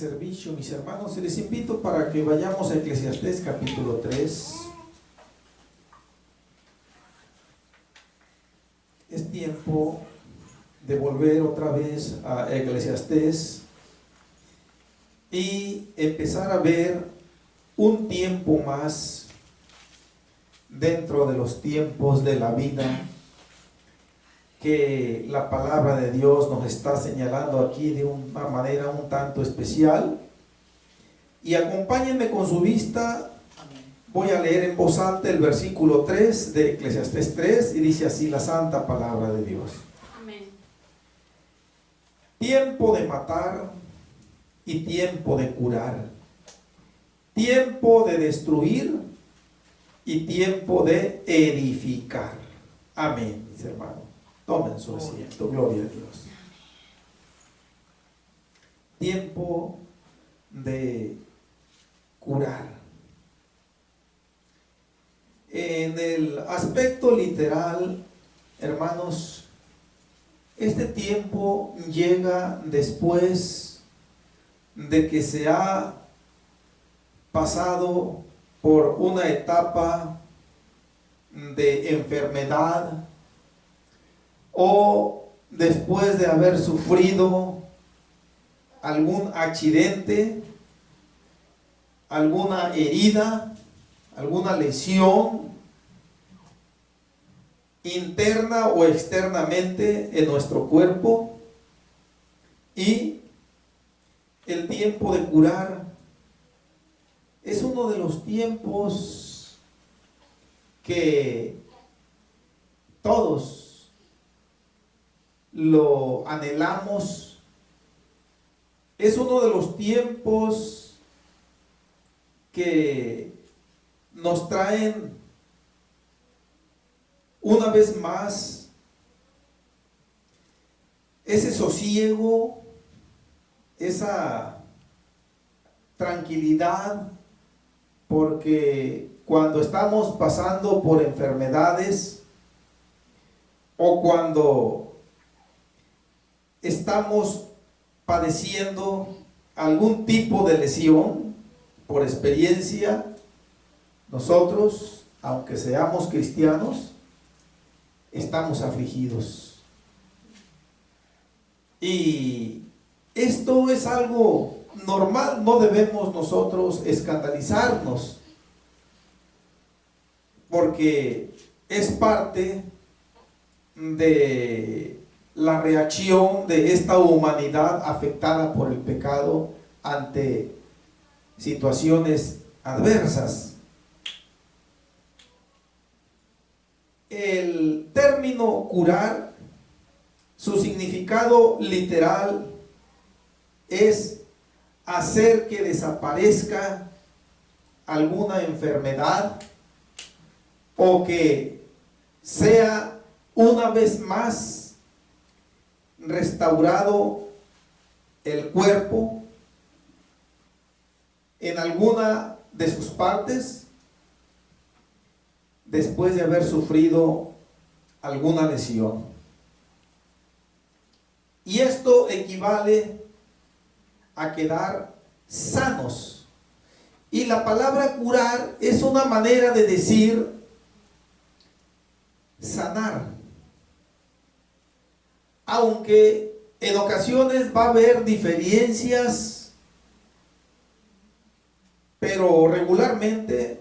servicio, mis hermanos, y les invito para que vayamos a Eclesiastés capítulo 3. Es tiempo de volver otra vez a Eclesiastés y empezar a ver un tiempo más dentro de los tiempos de la vida que la palabra de Dios nos está señalando aquí de una manera un tanto especial. Y acompáñenme con su vista. Voy a leer en voz alta el versículo 3 de Eclesiastés 3 y dice así la santa palabra de Dios. Amén. Tiempo de matar y tiempo de curar, tiempo de destruir y tiempo de edificar. Amén, mis hermanos. Tomen su asiento, gloria a Dios. Tiempo de curar. En el aspecto literal, hermanos, este tiempo llega después de que se ha pasado por una etapa de enfermedad, o después de haber sufrido algún accidente, alguna herida, alguna lesión interna o externamente en nuestro cuerpo. Y el tiempo de curar es uno de los tiempos que todos lo anhelamos. Es uno de los tiempos que nos traen una vez más ese sosiego, esa tranquilidad, porque cuando estamos pasando por enfermedades o cuando estamos padeciendo algún tipo de lesión, por experiencia, nosotros, aunque seamos cristianos, estamos afligidos. Y esto es algo normal, no debemos nosotros escandalizarnos, porque es parte de la reacción de esta humanidad afectada por el pecado ante situaciones adversas. El término curar, su significado literal es hacer que desaparezca alguna enfermedad o que sea una vez más restaurado el cuerpo en alguna de sus partes después de haber sufrido alguna lesión. Y esto equivale a quedar sanos. Y la palabra curar es una manera de decir sanar. Aunque en ocasiones va a haber diferencias, pero regularmente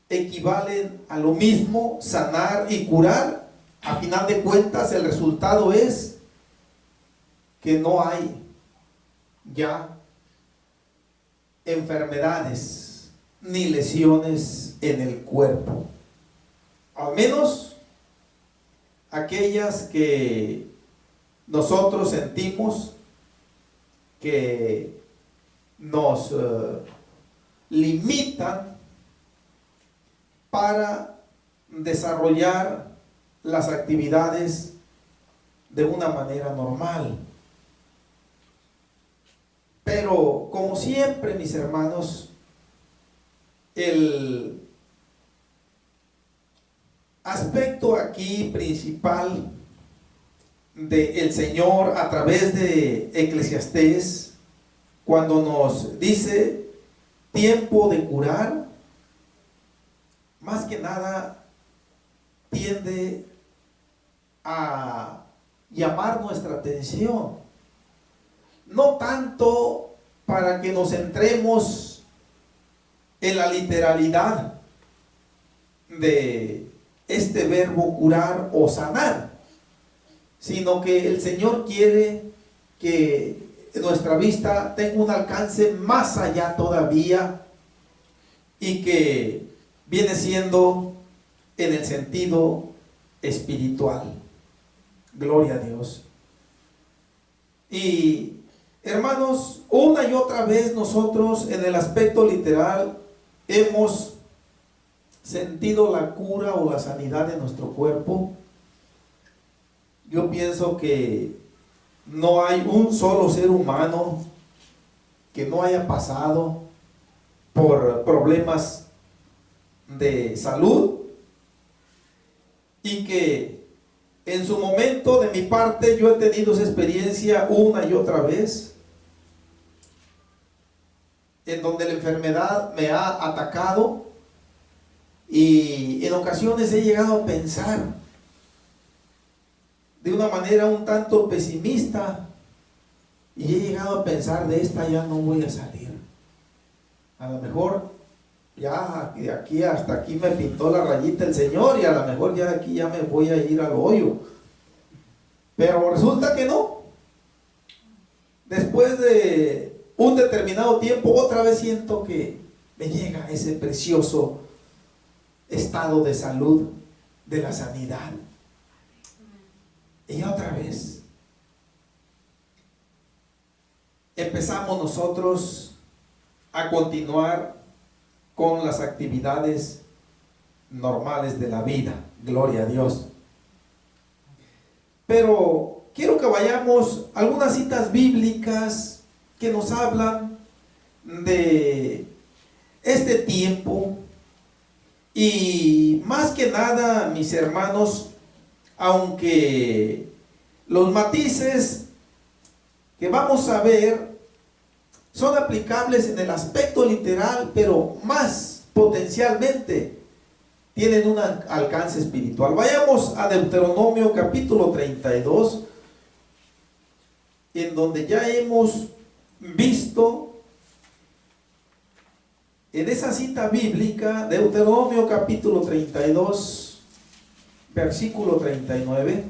equivalen a lo mismo. Sanar y curar, a final de cuentas el resultado es que no hay ya enfermedades ni lesiones en el cuerpo, al menos aquellas que nosotros sentimos que nos limitan para desarrollar las actividades de una manera normal. Pero como siempre, mis hermanos, el aspecto aquí principal del Señor a través de Eclesiastés cuando nos dice tiempo de curar, más que nada tiende a llamar nuestra atención, no tanto para que nos centremos en la literalidad de este verbo curar o sanar, sino que el Señor quiere que nuestra vista tenga un alcance más allá todavía, y que viene siendo en el sentido espiritual. Gloria a Dios. Y hermanos, una y otra vez nosotros en el aspecto literal hemos sentido la cura o la sanidad de nuestro cuerpo. Yo pienso que no hay un solo ser humano que no haya pasado por problemas de salud, y que en su momento, de mi parte, yo he tenido esa experiencia una y otra vez, en donde la enfermedad me ha atacado, y en ocasiones he llegado a pensar de una manera un tanto pesimista, y he llegado a pensar: de esta ya no voy a salir. A lo mejor ya de aquí hasta aquí me pintó la rayita el Señor, y a lo mejor ya de aquí ya me voy a ir al hoyo. Pero resulta que no. Después de un determinado tiempo, otra vez siento que me llega ese precioso estado de salud, de la sanidad. Y otra vez empezamos nosotros a continuar con las actividades normales de la vida. Gloria a Dios. Pero quiero que vayamos a algunas citas bíblicas que nos hablan de este tiempo. Y más que nada, mis hermanos, aunque los matices que vamos a ver son aplicables en el aspecto literal, pero más potencialmente tienen un alcance espiritual. Vayamos a Deuteronomio capítulo 32, en donde ya hemos visto en esa cita bíblica, Deuteronomio capítulo 32, versículo 39,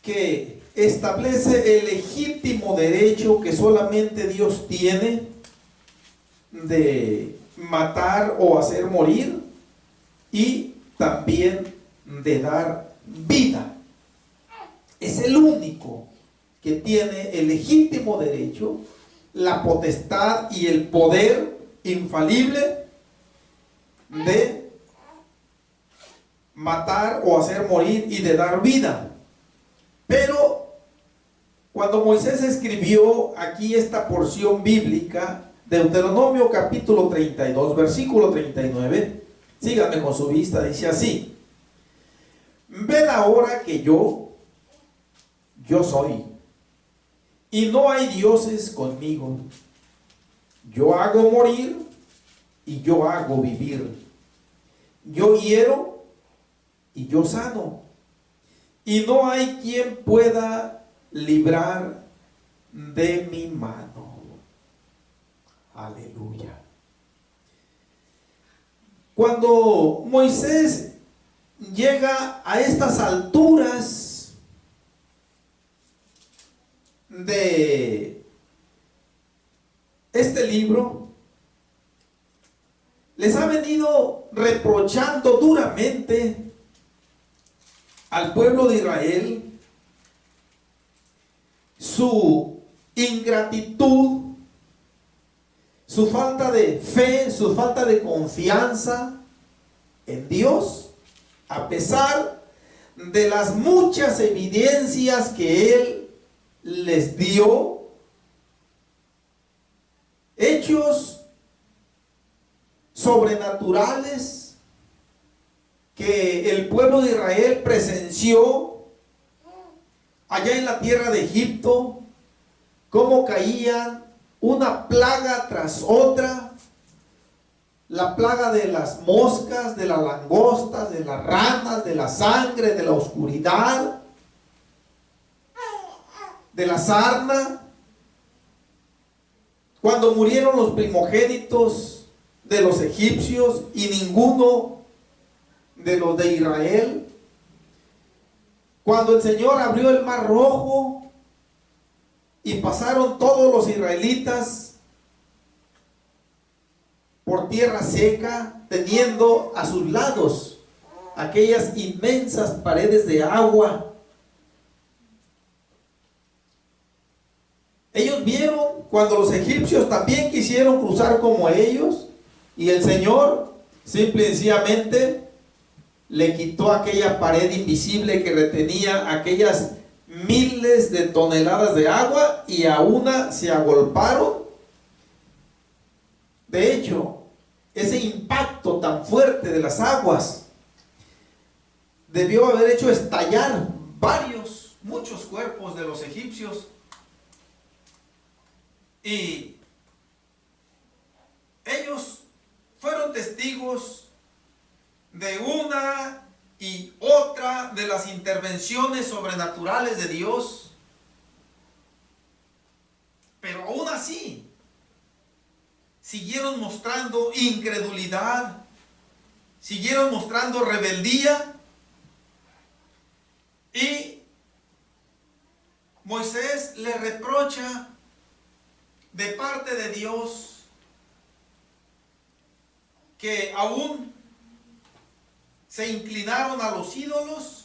que establece el legítimo derecho que solamente Dios tiene de matar o hacer morir, y también de dar vida. Es el único que tiene el legítimo derecho, la potestad y el poder infalible de matar o hacer morir y de dar vida. Pero cuando Moisés escribió aquí esta porción bíblica, Deuteronomio capítulo 32, versículo 39, síganme con su vista, dice así: ved ahora que yo soy, y no hay dioses conmigo. Yo hago morir y yo hago vivir. Yo hiero y yo sano. Y no hay quien pueda librar de mi mano. Aleluya. Cuando Moisés llega a estas alturas de este libro, les ha venido reprochando duramente al pueblo de Israel su ingratitud, su falta de fe, su falta de confianza en Dios, a pesar de las muchas evidencias que Él les dio, hechos sobrenaturales que el pueblo de Israel presenció allá en la tierra de Egipto, cómo caían una plaga tras otra. La plaga de las moscas, de las langostas, de las ranas, de la sangre, de la oscuridad, de la sarna. Cuando murieron los primogénitos de los egipcios y ninguno de los de Israel. Cuando el Señor abrió el mar rojo y pasaron todos los israelitas por tierra seca, teniendo a sus lados aquellas inmensas paredes de agua. Ellos vieron cuando los egipcios también quisieron cruzar como ellos, y el Señor simple y sencillamente le quitó aquella pared invisible que retenía aquellas miles de toneladas de agua, y a una se agolparon. De hecho, ese impacto tan fuerte de las aguas debió haber hecho estallar muchos cuerpos de los egipcios. Y ellos fueron testigos de una y otra de las intervenciones sobrenaturales de Dios. Pero aún así, siguieron mostrando incredulidad, siguieron mostrando rebeldía, y Moisés le reprocha de parte de Dios que aún se inclinaron a los ídolos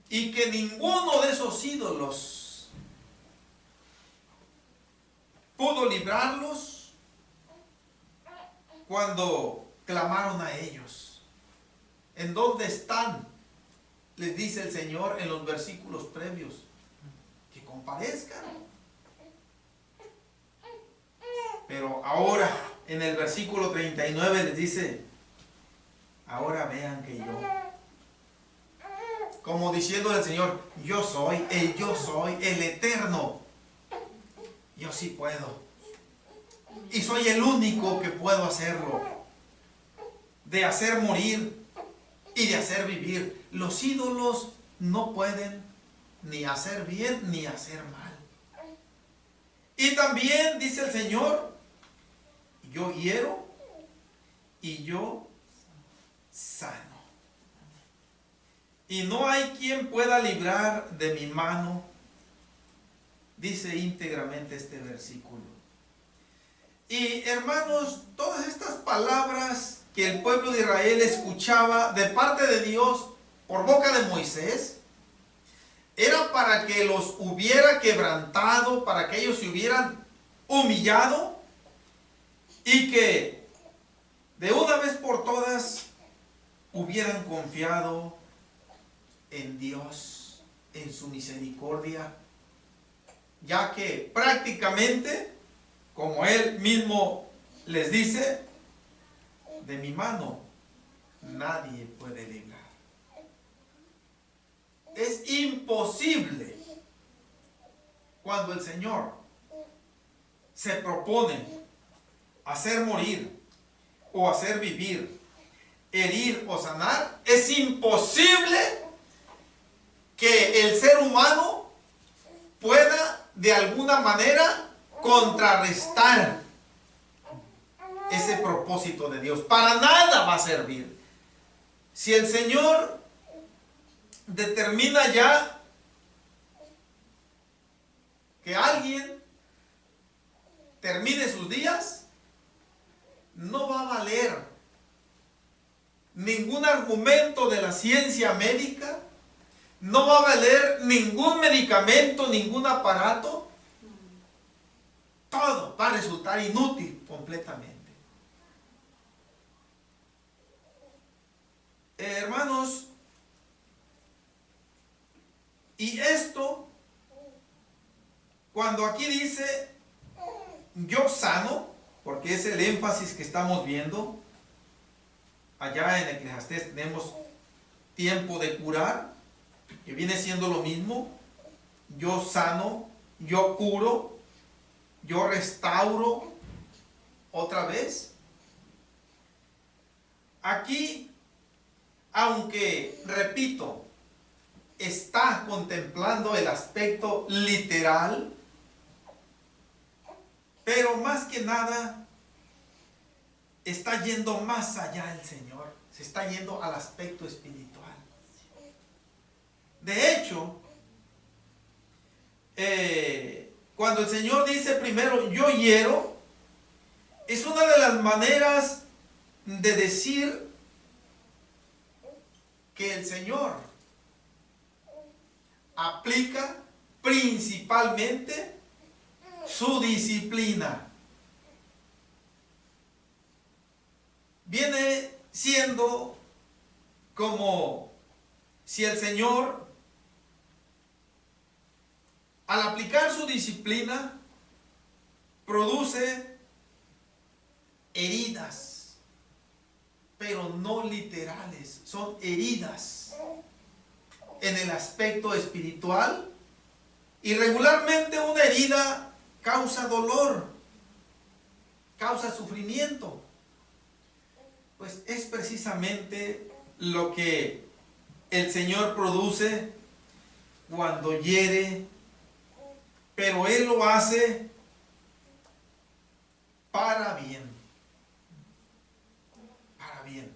y que ninguno de esos ídolos pudo librarlos cuando clamaron a ellos. ¿En dónde están? Les dice el Señor en los versículos previos. Que comparezcan. Pero ahora, en el versículo 39 les dice: ahora vean que yo, como diciendo al Señor, yo soy el eterno. Yo sí puedo. Y soy el único que puedo hacerlo. De hacer morir y de hacer vivir. Los ídolos no pueden ni hacer bien ni hacer mal. Y también dice el Señor: yo hiero y yo sano. Y no hay quien pueda librar de mi mano. Dice íntegramente este versículo. Y hermanos, todas estas palabras que el pueblo de Israel escuchaba de parte de Dios por boca de Moisés, era para que los hubiera quebrantado, para que ellos se hubieran humillado y que de una vez por todas hubieran confiado en Dios, en su misericordia, ya que prácticamente, como Él mismo les dice, de mi mano nadie puede librar. Es imposible cuando el Señor se propone hacer morir o hacer vivir, herir o sanar. Es imposible que el ser humano pueda de alguna manera contrarrestar ese propósito de Dios. Para nada va a servir. Si el Señor determina ya que alguien termine sus días, no va a valer ningún argumento de la ciencia médica, no va a valer ningún medicamento, ningún aparato. Todo va a resultar inútil completamente. Hermanos, y esto, cuando aquí dice yo sano, porque es el énfasis que estamos viendo, allá en Eclesiastés tenemos tiempo de curar, que viene siendo lo mismo. yo sano, yo curo, yo restauro otra vez. Aquí, aunque, repito, está contemplando el aspecto literal, pero más que nada está yendo más allá el Señor, se está yendo al aspecto espiritual. De hecho, cuando el Señor dice primero yo hiero, es una de las maneras de decir que el Señor aplica principalmente su disciplina. Viene siendo como si el Señor, al aplicar su disciplina, produce heridas, pero no literales, son heridas en el aspecto espiritual, y regularmente una herida causa dolor, causa sufrimiento. Pues es precisamente lo que el Señor produce cuando hiere, pero Él lo hace para bien. Para bien.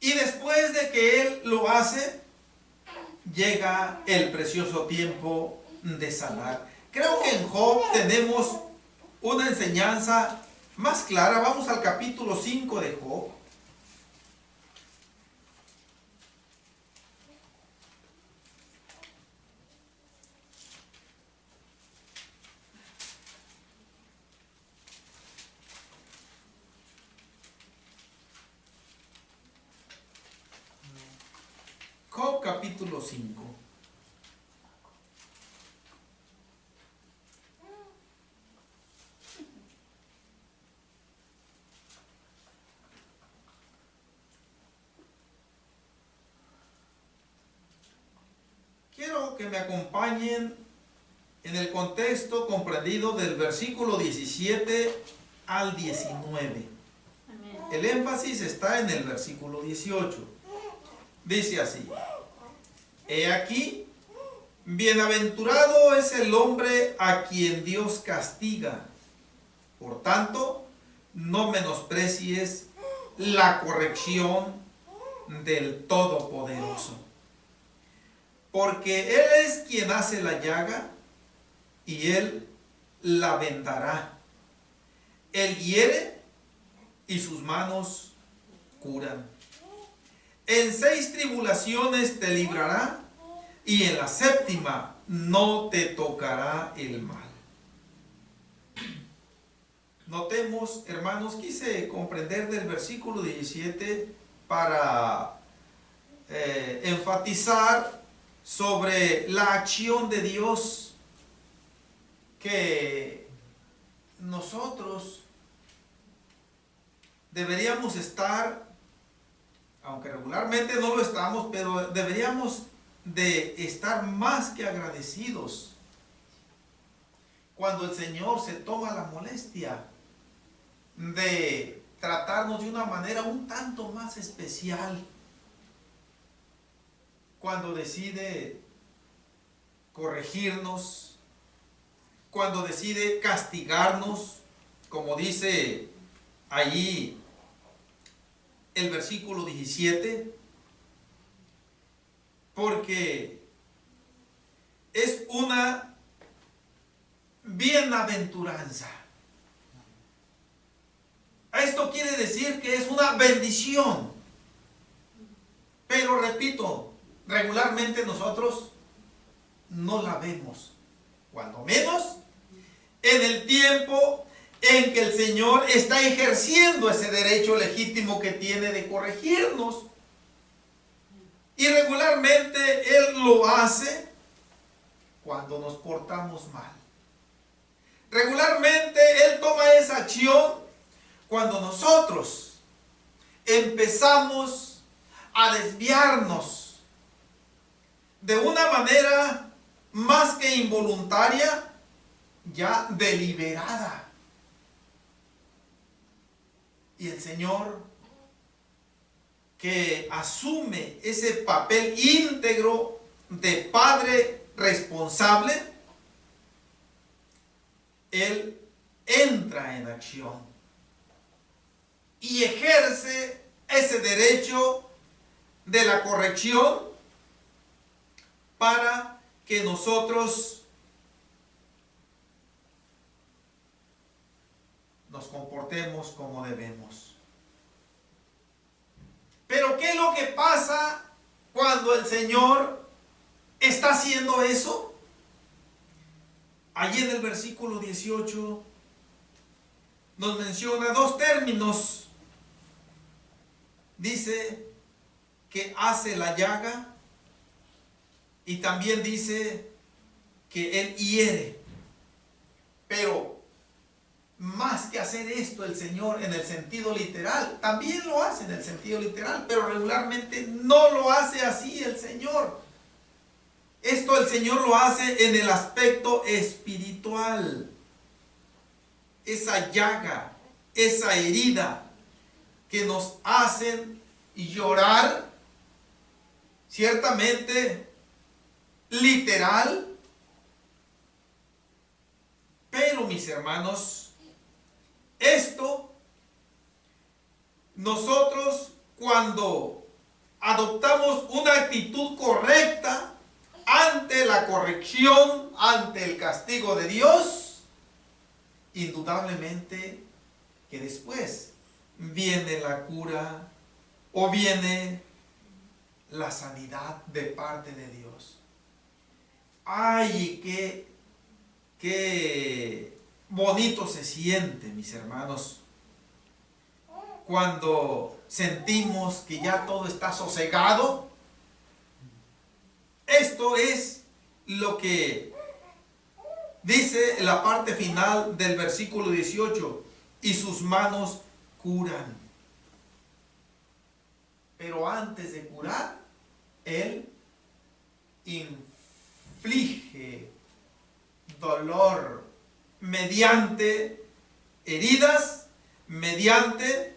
Y después de que Él lo hace, llega el precioso tiempo de sanar. Creo que en Job tenemos una enseñanza más clara. Vamos al capítulo 5 de Job. Job capítulo 5. Quiero que me acompañen en el contexto comprendido del versículo 17 al 19. Amén. El énfasis está en el versículo 18. Dice así: he aquí, bienaventurado es el hombre a quien Dios castiga. Por tanto, no menosprecies la corrección del Todopoderoso. Porque Él es quien hace la llaga y Él la vendará. Él hiere y sus manos curan. En 6 tribulaciones te librará y en la 7ª no te tocará el mal. Notemos, hermanos, quise comprender del versículo 17 para enfatizar sobre la acción de Dios, que nosotros deberíamos estar, aunque regularmente no lo estamos, pero deberíamos de estar más que agradecidos cuando el Señor se toma la molestia de tratarnos de una manera un tanto más especial, cuando decide corregirnos, cuando decide castigarnos, como dice allí el versículo 17, porque es una bienaventuranza. Esto quiere decir que es una bendición. Pero repito, regularmente nosotros no la vemos, cuando menos en el tiempo en que el Señor está ejerciendo ese derecho legítimo que tiene de corregirnos. Y regularmente Él lo hace cuando nos portamos mal. Regularmente Él toma esa acción cuando nosotros empezamos a desviarnos de una manera más que involuntaria, ya deliberada. Y el Señor, que asume ese papel íntegro de padre responsable, Él entra en acción y ejerce ese derecho de la corrección para que nosotros nos comportemos como debemos. Pero ¿qué es lo que pasa cuando el Señor está haciendo eso? Allí en el versículo 18 nos menciona dos términos. Dice que hace la llaga y también dice que Él hiere. Pero más que hacer esto el Señor en el sentido literal, también lo hace en el sentido literal, pero regularmente no lo hace así el Señor. Esto el Señor lo hace en el aspecto espiritual. Esa llaga, esa herida que nos hacen llorar, ciertamente literal, pero mis hermanos, esto nosotros cuando adoptamos una actitud correcta ante la corrección, ante el castigo de Dios, indudablemente que después viene la cura o viene la sanidad de parte de Dios. Ay, qué bonito se siente, mis hermanos, cuando sentimos que ya todo está sosegado. Esto es lo que dice la parte final del versículo 18, y sus manos curan. Pero antes de curar, Él inflige dolor mediante heridas, mediante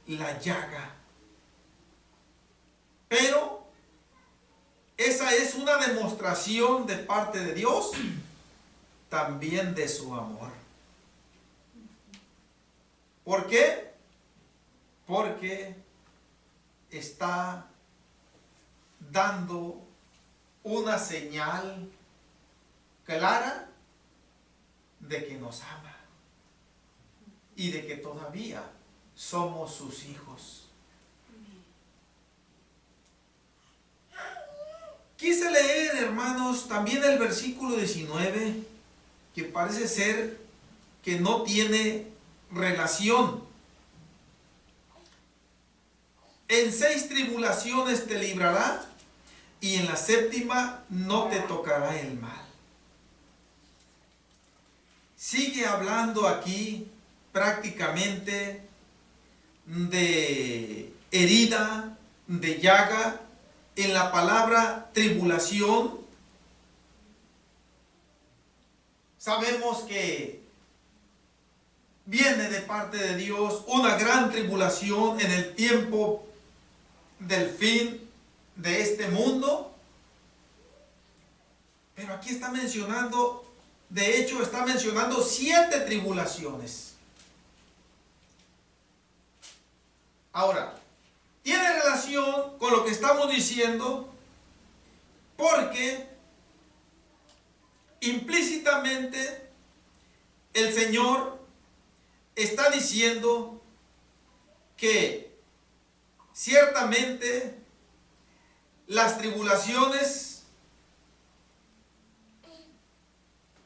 la llaga. Pero esa es una demostración de parte de Dios, también de su amor. ¿Por qué? Porque está dando una señal clara de que nos ama y de que todavía somos sus hijos. Quise leer, hermanos, también el versículo 19, que parece ser que no tiene relación. En 6 tribulaciones te librará, y en la 7ª no te tocará el mal. Sigue hablando aquí prácticamente de herida, de llaga. En la palabra tribulación, sabemos que viene de parte de Dios una gran tribulación en el tiempo del fin de este mundo. Pero aquí está mencionando, de hecho está mencionando 7 tribulaciones. Ahora, tiene relación con lo que estamos diciendo, porque implícitamente el Señor está diciendo que ciertamente las tribulaciones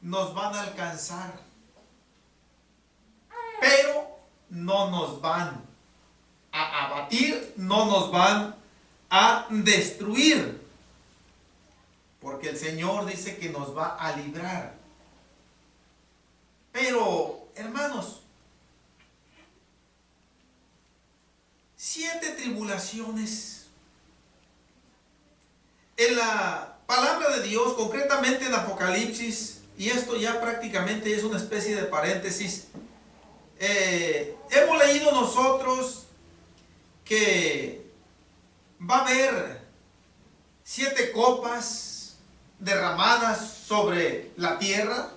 nos van a alcanzar, pero no nos van a abatir, no nos van a destruir, porque el Señor dice que nos va a librar. Pero, hermanos, 7 tribulaciones en la palabra de Dios, concretamente en Apocalipsis, y esto ya prácticamente es una especie de paréntesis, hemos leído nosotros que va a haber 7 copas derramadas sobre la tierra,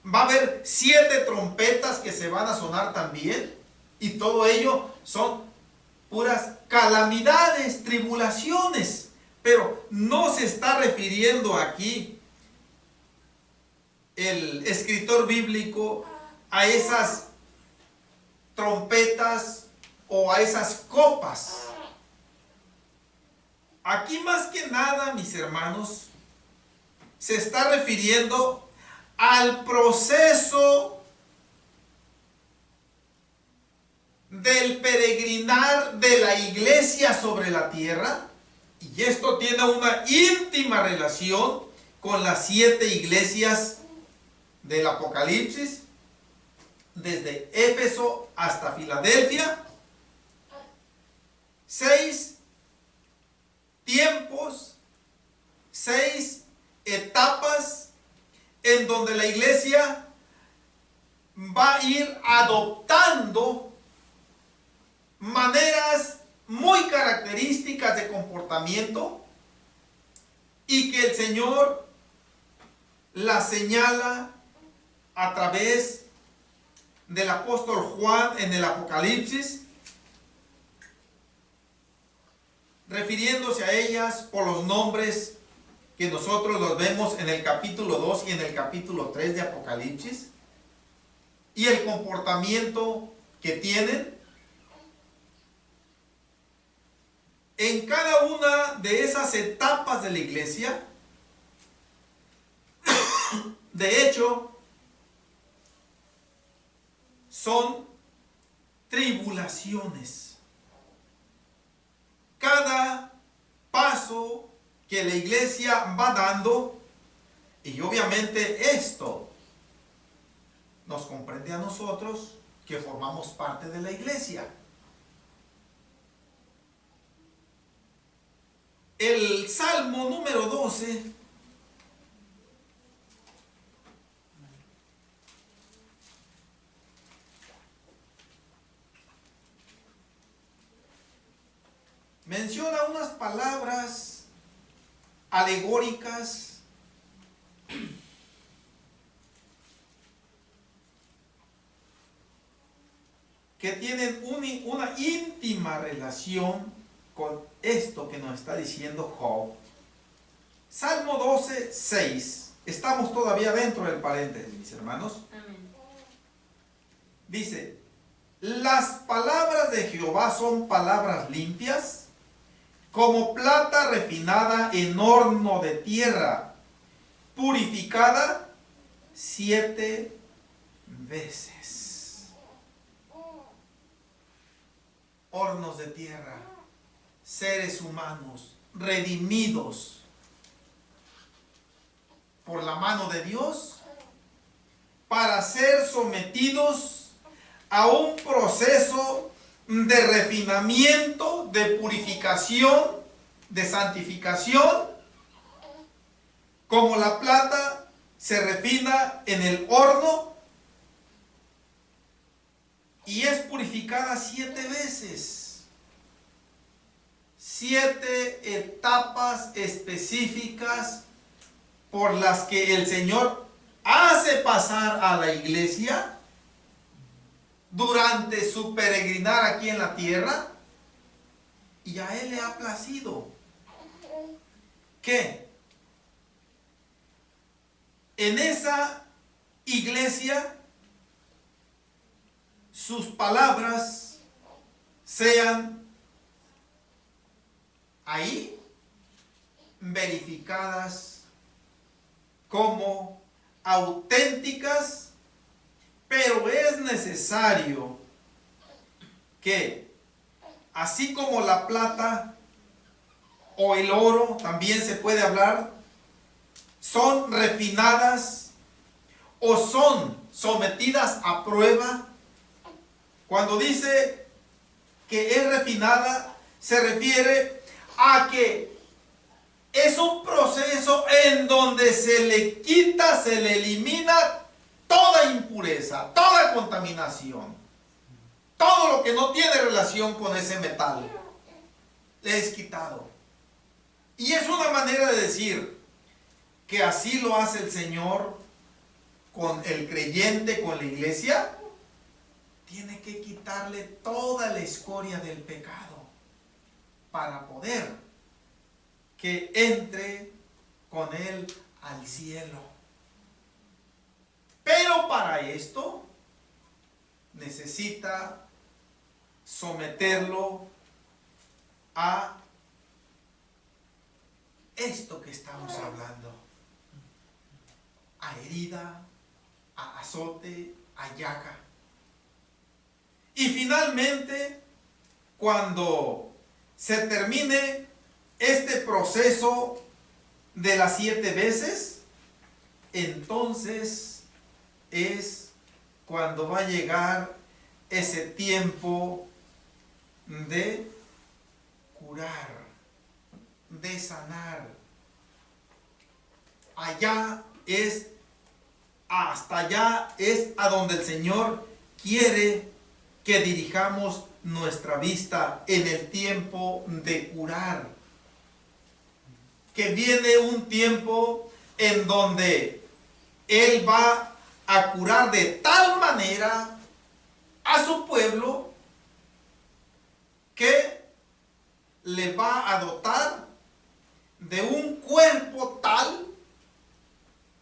va a haber 7 trompetas que se van a sonar también, y todo ello son puras calamidades, tribulaciones. Pero no se está refiriendo aquí el escritor bíblico a esas trompetas o a esas copas. Aquí más que nada, mis hermanos, se está refiriendo al proceso del peregrinar de la iglesia sobre la tierra. Y esto tiene una íntima relación con las 7 iglesias del Apocalipsis, desde Éfeso hasta Filadelfia. 6 tiempos, 6 etapas en donde la iglesia va a ir adoptando maneras muy características de comportamiento, y que el Señor la señala a través del apóstol Juan en el Apocalipsis, refiriéndose a ellas por los nombres que nosotros los vemos en el capítulo 2 y en el capítulo 3 de Apocalipsis, y el comportamiento que tienen. En cada una de esas etapas de la iglesia, de hecho, son tribulaciones. Cada paso que la iglesia va dando, y obviamente esto nos comprende a nosotros que formamos parte de la iglesia. El Salmo número 12 menciona unas palabras alegóricas que tienen una íntima relación con esto que nos está diciendo Job. Salmo 12, 6. Estamos todavía dentro del paréntesis, mis hermanos. Amén. Dice: las palabras de Jehová son palabras limpias, como plata refinada en horno de tierra, purificada 7 veces. Hornos de tierra, seres humanos redimidos por la mano de Dios para ser sometidos a un proceso de refinamiento, de purificación, de santificación, como la plata se refina en el horno y es purificada 7 veces. 7 etapas específicas por las que el Señor hace pasar a la iglesia durante su peregrinar aquí en la tierra, y a Él le ha placido que en esa iglesia sus palabras sean ahí verificadas como auténticas, pero es necesario que, así como la plata o el oro, también se puede hablar, son refinadas o son sometidas a prueba. Cuando dice que es refinada, se refiere a que es un proceso en donde se le quita, se le elimina toda impureza, toda contaminación, todo lo que no tiene relación con ese metal, le es quitado. Y es una manera de decir que así lo hace el Señor con el creyente, con la iglesia. Tiene que quitarle toda la escoria del pecado para poder que entre con él al cielo. Pero para esto necesita someterlo a esto que estamos hablando: a herida, a azote, a llaga. Y finalmente, cuando se termine este proceso de las 7 veces, entonces es cuando va a llegar ese tiempo de curar, de sanar. Hasta allá es a donde el Señor quiere que dirijamos nuestra vista en el tiempo de curar. Que viene un tiempo en donde Él va a curar de tal manera a su pueblo que le va a dotar de un cuerpo tal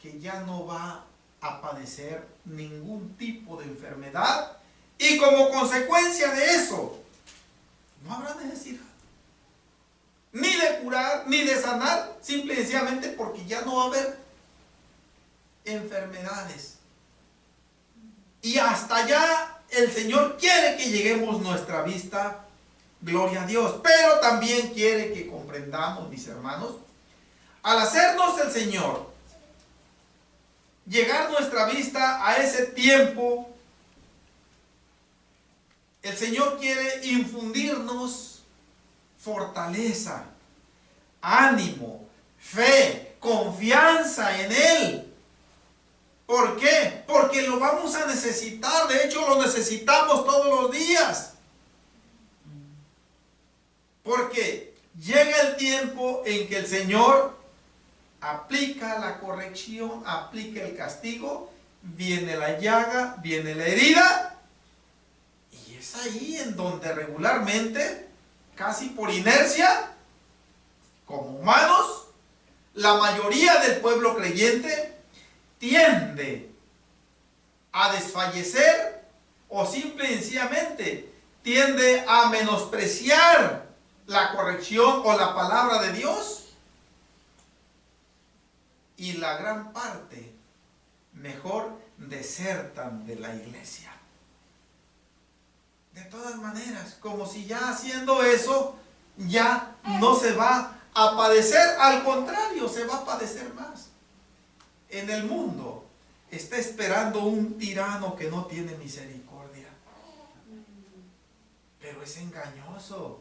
que ya no va a padecer ningún tipo de enfermedad, y como consecuencia de eso no habrá necesidad ni de curar ni de sanar, simple y sencillamente porque ya no va a haber enfermedades. Y hasta allá el Señor quiere que lleguemos nuestra vista, gloria a Dios. Pero también quiere que comprendamos, mis hermanos, al hacernos el Señor llegar nuestra vista a ese tiempo, el Señor quiere infundirnos fortaleza, ánimo, fe, confianza en Él. ¿Por qué? Porque lo vamos a necesitar. De hecho, lo necesitamos todos los días. Porque llega el tiempo en que el Señor aplica la corrección, aplica el castigo, viene la llaga, viene la herida, y es ahí en donde regularmente, casi por inercia, como humanos, la mayoría del pueblo creyente tiende a desfallecer o simple y sencillamente tiende a menospreciar la corrección o la palabra de Dios. Y la gran parte mejor desertan de la iglesia. De todas maneras, como si ya haciendo eso ya no se va a padecer, al contrario, se va a padecer más. En el mundo está esperando un tirano que no tiene misericordia, pero es engañoso.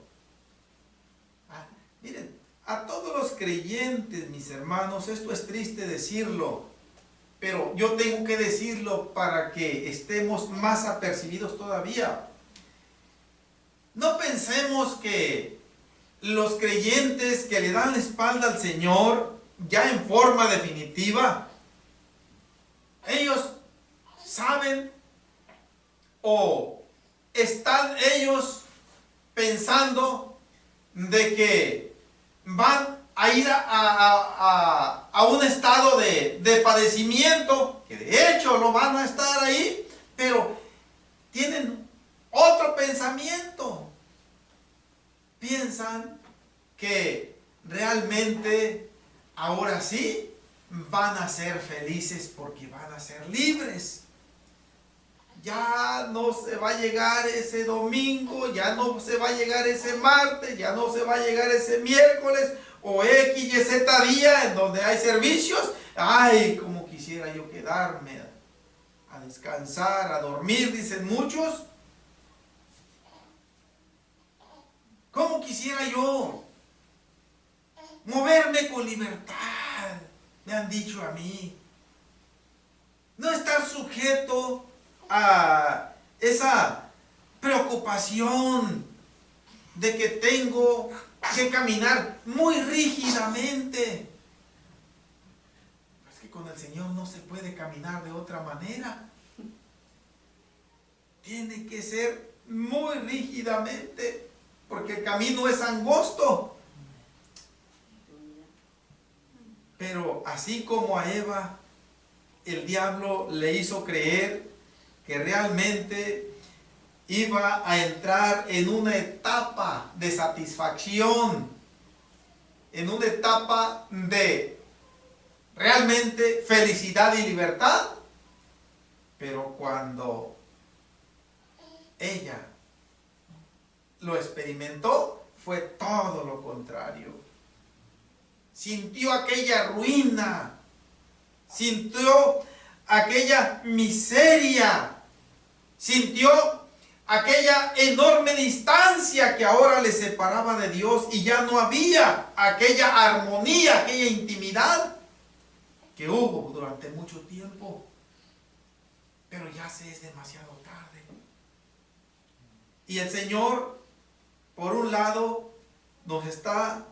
Miren, a todos los creyentes, mis hermanos, esto es triste decirlo, pero yo tengo que decirlo para que estemos más apercibidos todavía. No pensemos que los creyentes que le dan la espalda al Señor ya en forma definitiva, ellos saben o están ellos pensando de que van a ir a un estado de padecimiento, que de hecho no van a estar ahí, pero tienen otro pensamiento. Piensan que realmente ahora sí van a ser felices porque van a ser libres. Ya no se va a llegar ese domingo, ya no se va a llegar ese martes, ya no se va a llegar ese miércoles o X y Z día en donde hay servicios. Ay, como quisiera yo quedarme a descansar, a dormir, dicen muchos. ¿Cómo quisiera yo moverme con libertad, me han dicho a mí. No estar sujeto a esa preocupación de que tengo que caminar muy rígidamente. Es que con el Señor no se puede caminar de otra manera. Tiene que ser muy rígidamente, porque el camino es angosto. Pero así como a Eva, el diablo le hizo creer que realmente iba a entrar en una etapa de satisfacción, en una etapa de realmente felicidad y libertad, pero cuando ella lo experimentó, fue todo lo contrario. Sintió aquella ruina, sintió aquella miseria, sintió aquella enorme distancia que ahora le separaba de Dios, y ya no había aquella armonía, aquella intimidad que hubo durante mucho tiempo. Pero ya se es demasiado tarde. Y el Señor, por un lado, nos está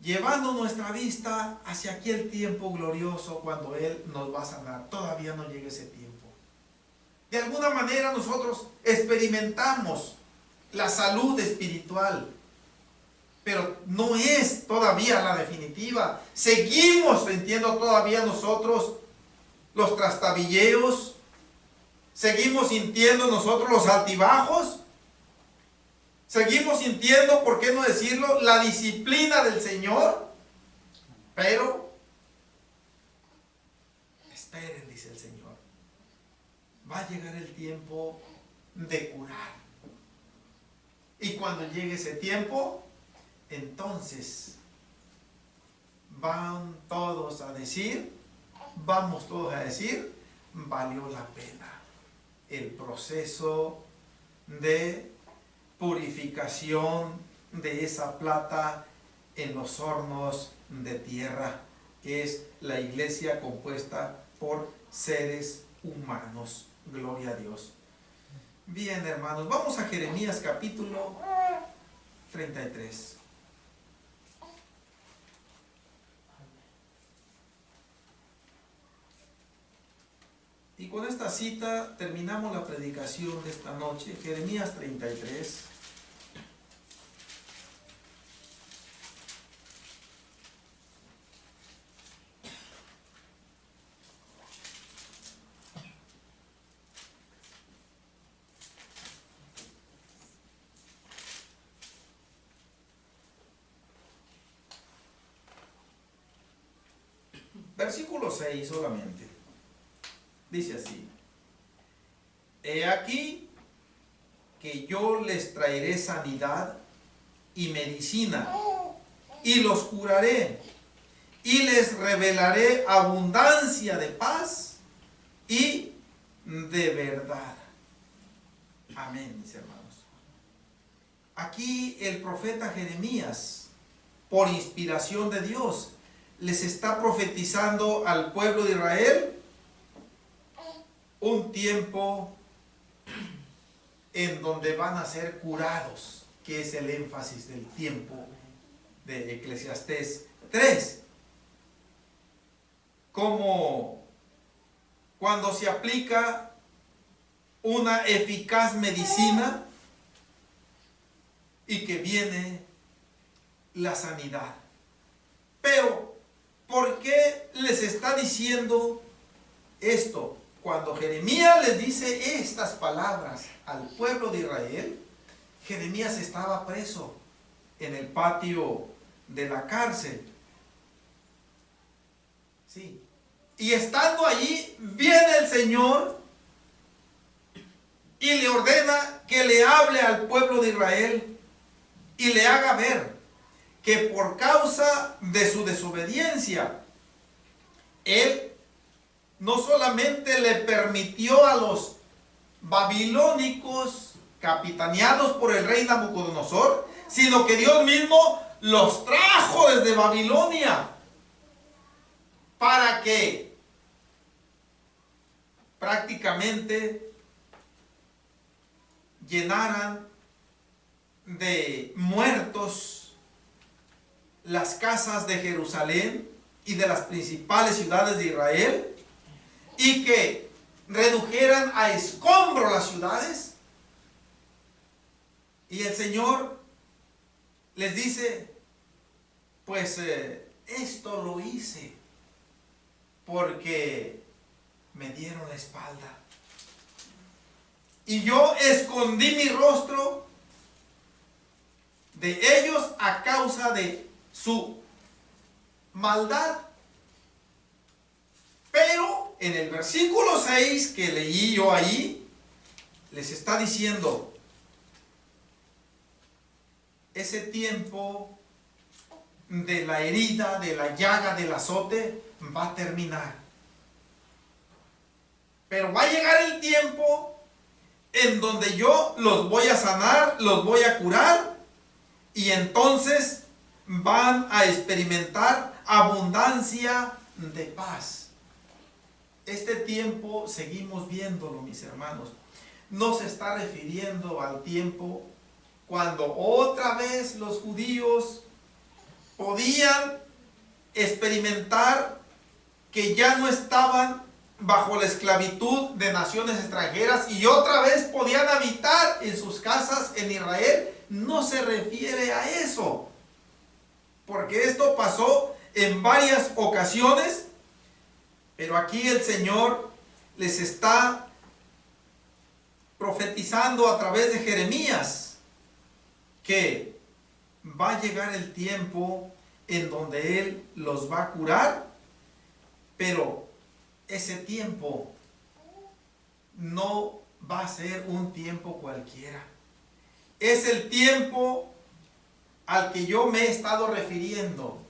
llevando nuestra vista hacia aquel tiempo glorioso cuando Él nos va a sanar. Todavía no llega ese tiempo. De alguna manera nosotros experimentamos la salud espiritual, pero no es todavía la definitiva. Seguimos sintiendo todavía nosotros los trastabilleos, seguimos sintiendo nosotros los altibajos, seguimos sintiendo, ¿por qué no decirlo?, la disciplina del Señor. Pero esperen, dice el Señor, va a llegar el tiempo de curar. Y cuando llegue ese tiempo, entonces vamos todos a decir, valió la pena el proceso de purificación de esa plata en los hornos de tierra, que es la iglesia compuesta por seres humanos. Gloria a Dios. Bien, hermanos, vamos a Jeremías capítulo 33. Y con esta cita terminamos la predicación de esta noche. Jeremías 33. Versículo 6 solamente. Dice así: He aquí que yo les traeré sanidad y medicina, y los curaré, y les revelaré abundancia de paz y de verdad. Amén, mis hermanos. Aquí el profeta Jeremías, por inspiración de Dios, les está profetizando al pueblo de Israel un tiempo en donde van a ser curados, que es el énfasis del tiempo de Eclesiastés 3. Como cuando se aplica una eficaz medicina y que viene la sanidad. Pero, ¿por qué les está diciendo esto? Cuando Jeremías les dice estas palabras al pueblo de Israel, Jeremías estaba preso en el patio de la cárcel. Sí. Y estando allí, viene el Señor y le ordena que le hable al pueblo de Israel y le haga ver que por causa de su desobediencia, Él no solamente le permitió a los babilónicos, capitaneados por el rey Nabucodonosor, sino que Dios mismo los trajo desde Babilonia para que prácticamente llenaran de muertos las casas de Jerusalén y de las principales ciudades de Israel, y que redujeran a escombro las ciudades. Y el Señor les dice, pues esto lo hice porque me dieron la espalda. Y yo escondí mi rostro de ellos a causa de su maldad. Pero en el versículo 6 que leí yo ahí, les está diciendo, ese tiempo de la herida, de la llaga, del azote, va a terminar. Pero va a llegar el tiempo en donde yo los voy a sanar, los voy a curar, y entonces van a experimentar abundancia de paz. Este tiempo, seguimos viéndolo, mis hermanos, no se está refiriendo al tiempo cuando otra vez los judíos podían experimentar que ya no estaban bajo la esclavitud de naciones extranjeras y otra vez podían habitar en sus casas en Israel. No se refiere a eso, porque esto pasó en varias ocasiones, pero aquí el Señor les está profetizando a través de Jeremías que va a llegar el tiempo en donde Él los va a curar, pero ese tiempo no va a ser un tiempo cualquiera. Es el tiempo al que yo me he estado refiriendo,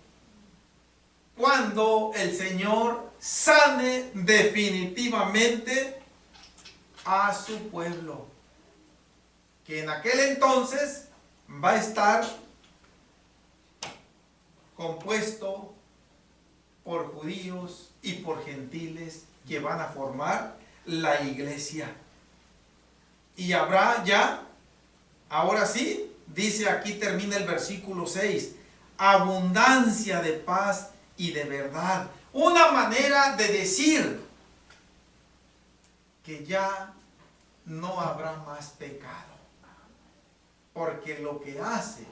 cuando el Señor sane definitivamente a su pueblo, que en aquel entonces va a estar compuesto por judíos y por gentiles que van a formar la iglesia. Y habrá ya, ahora sí, dice aquí, termina el versículo 6, abundancia de paz y de verdad. Una manera de decir que ya no habrá más pecado, porque lo que hace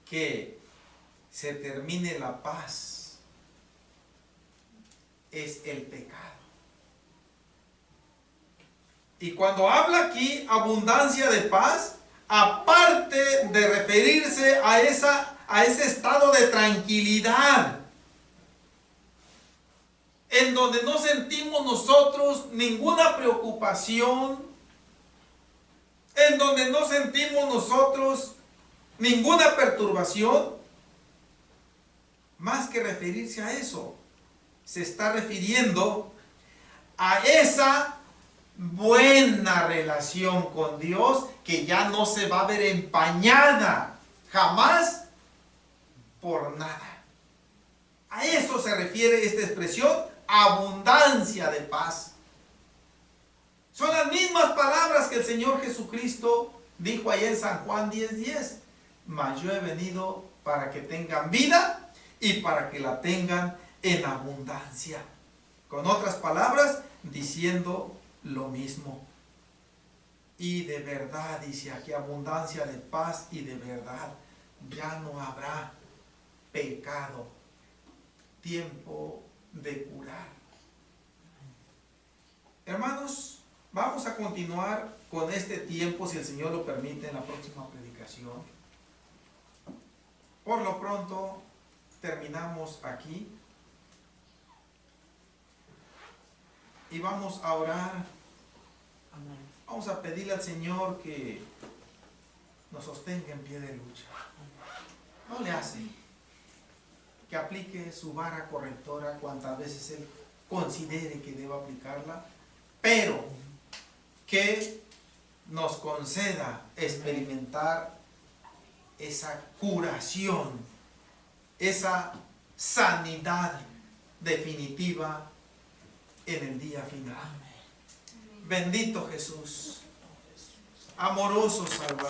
que se termine la paz es el pecado. Y cuando habla aquí abundancia de paz, aparte de referirse a ese estado de tranquilidad en donde no sentimos nosotros ninguna preocupación, en donde no sentimos nosotros ninguna perturbación, más que referirse a eso, se está refiriendo a esa buena relación con Dios que ya no se va a ver empañada jamás por nada. A eso se refiere esta expresión, abundancia de paz. Son las mismas palabras que el Señor Jesucristo dijo allá en San Juan 10:10. Mas yo he venido para que tengan vida y para que la tengan en abundancia. Con otras palabras, diciendo lo mismo. Y de verdad, dice aquí, abundancia de paz y de verdad. Ya no habrá pecado. Tiempo de curar. Hermanos, vamos a continuar con este tiempo, si el Señor lo permite, en la próxima predicación. Por lo pronto, terminamos aquí. Y vamos a orar. Vamos a pedirle al Señor que nos sostenga en pie de lucha. No le hace que aplique su vara correctora cuantas veces Él considere que deba aplicarla, pero que nos conceda experimentar esa curación, esa sanidad definitiva en el día final. Bendito Jesús, amoroso Salvador.